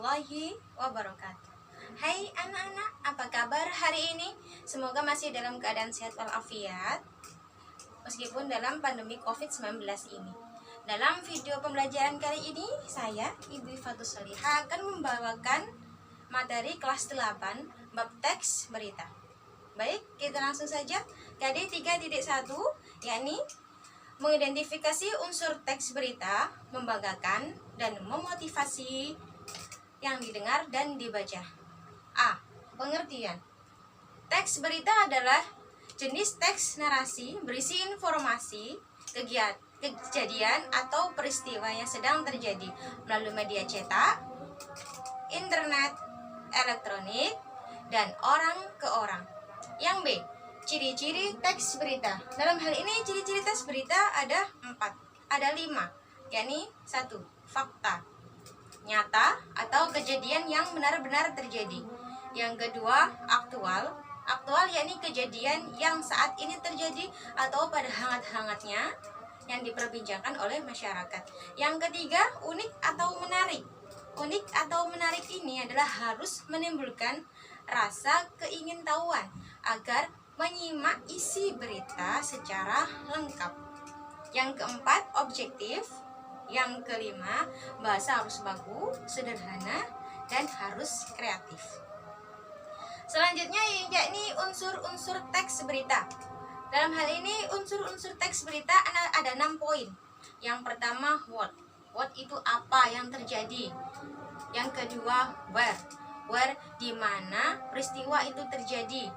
warahmatullahi wabarakatuh. Hai anak-anak, apa kabar hari ini? Semoga masih dalam keadaan sehat walafiat meskipun dalam pandemi COVID-19 ini. Dalam video pembelajaran kali ini, saya Ibu Fatus Solihah akan membawakan materi kelas 8 bab teks berita. Baik, kita langsung saja. KD 3.1 yakni mengidentifikasi unsur teks berita, membanggakan dan memotivasi yang didengar dan dibaca. A. Pengertian. Teks berita adalah jenis teks narasi berisi informasi, kejadian atau peristiwa yang sedang terjadi melalui media cetak, internet, elektronik, dan orang ke orang. Yang B. Ciri-ciri teks berita. Dalam hal ini ciri-ciri teks berita ada 5, yakni 1. Fakta, nyata atau kejadian yang benar-benar terjadi. Yang kedua, aktual. Aktual yakni kejadian yang saat ini terjadi atau pada hangat-hangatnya yang diperbincangkan oleh masyarakat. Yang ketiga, unik atau menarik. Unik atau menarik ini adalah harus menimbulkan rasa keingintahuan agar menyimak isi berita secara lengkap. Yang keempat, objektif. Yang kelima, bahasa harus baku, sederhana, dan harus kreatif. Selanjutnya yakni unsur-unsur teks berita. Dalam hal ini unsur-unsur teks berita ada 6 poin. Yang pertama, what. What itu apa yang terjadi. Yang kedua, where. Where di mana peristiwa itu terjadi.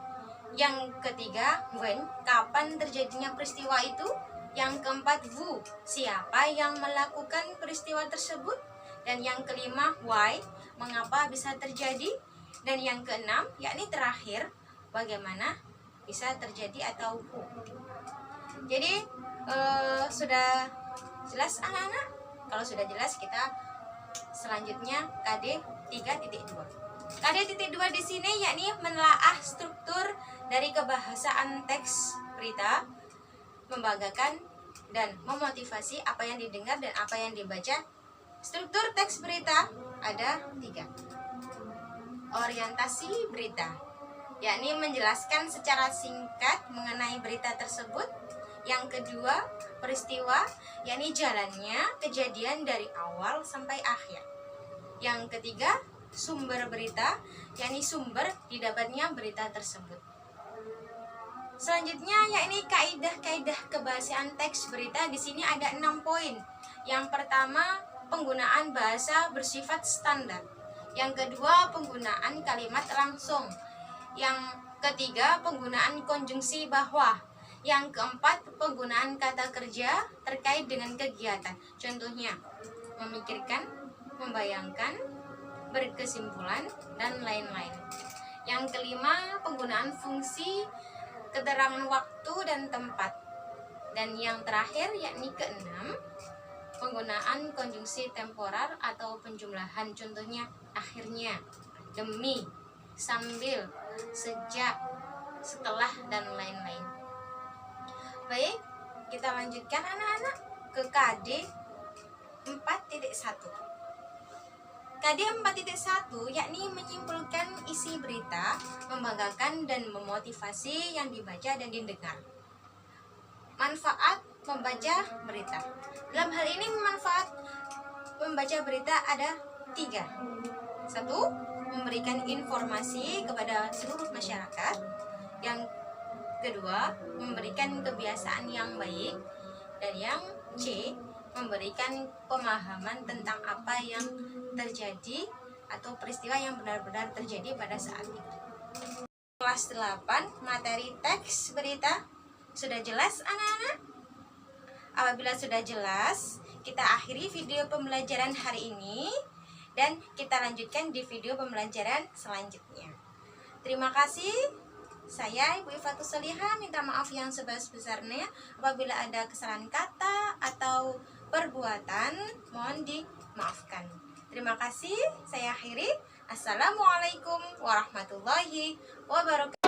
Yang ketiga, when, kapan terjadinya peristiwa itu. Yang keempat, who, siapa yang melakukan peristiwa tersebut. Dan yang kelima, why, mengapa bisa terjadi. Dan yang keenam, yakni terakhir, bagaimana bisa terjadi atau who. Jadi sudah jelas anak-anak? Kalau sudah jelas, kita selanjutnya KD 3.2. KD.2 di sini yakni menelaah struktur dari kebahasaan teks berita, membanggakan dan memotivasi apa yang didengar dan apa yang dibaca. Struktur teks berita ada 3. Orientasi berita, yakni menjelaskan secara singkat mengenai berita tersebut. Yang kedua, peristiwa, yakni jalannya kejadian dari awal sampai akhir. Yang ketiga, sumber berita, yakni sumber didapatnya berita tersebut. Selanjutnya yakni kaidah-kaidah kebahasaan teks berita. Di sini ada 6 poin. Yang pertama, penggunaan bahasa bersifat standar. Yang kedua, penggunaan kalimat langsung. Yang ketiga, penggunaan konjungsi bahwa. Yang keempat, penggunaan kata kerja terkait dengan kegiatan. Contohnya, memikirkan, membayangkan, berkesimpulan, dan lain-lain. Yang kelima, penggunaan fungsi, keterangan waktu dan tempat. Dan yang terakhir yakni keenam, penggunaan konjungsi temporer atau penjumlahan. Contohnya, akhirnya, demi, sambil, sejak, setelah, dan lain-lain. Baik, kita lanjutkan anak-anak ke KD 4.1. KD 4.1 yakni menyimpulkan isi berita, membanggakan dan memotivasi yang dibaca dan didengar. Manfaat membaca berita. Dalam hal ini manfaat membaca berita ada 3. 1. Memberikan informasi kepada seluruh masyarakat. Yang kedua, memberikan kebiasaan yang baik. Dan yang C, memberikan pemahaman tentang apa yang terjadi atau peristiwa yang benar-benar terjadi pada saat itu. Kelas 8, materi teks berita. Sudah jelas anak-anak? Apabila sudah jelas, kita akhiri video pembelajaran hari ini dan kita lanjutkan di video pembelajaran selanjutnya. Terima kasih. Saya Ibu Fatus Solihah minta maaf yang sebesar-besarnya apabila ada kesalahan kata atau perbuatan, mohon dimaafkan. Terima kasih, saya akhiri. Assalamualaikum warahmatullahi wabarakatuh.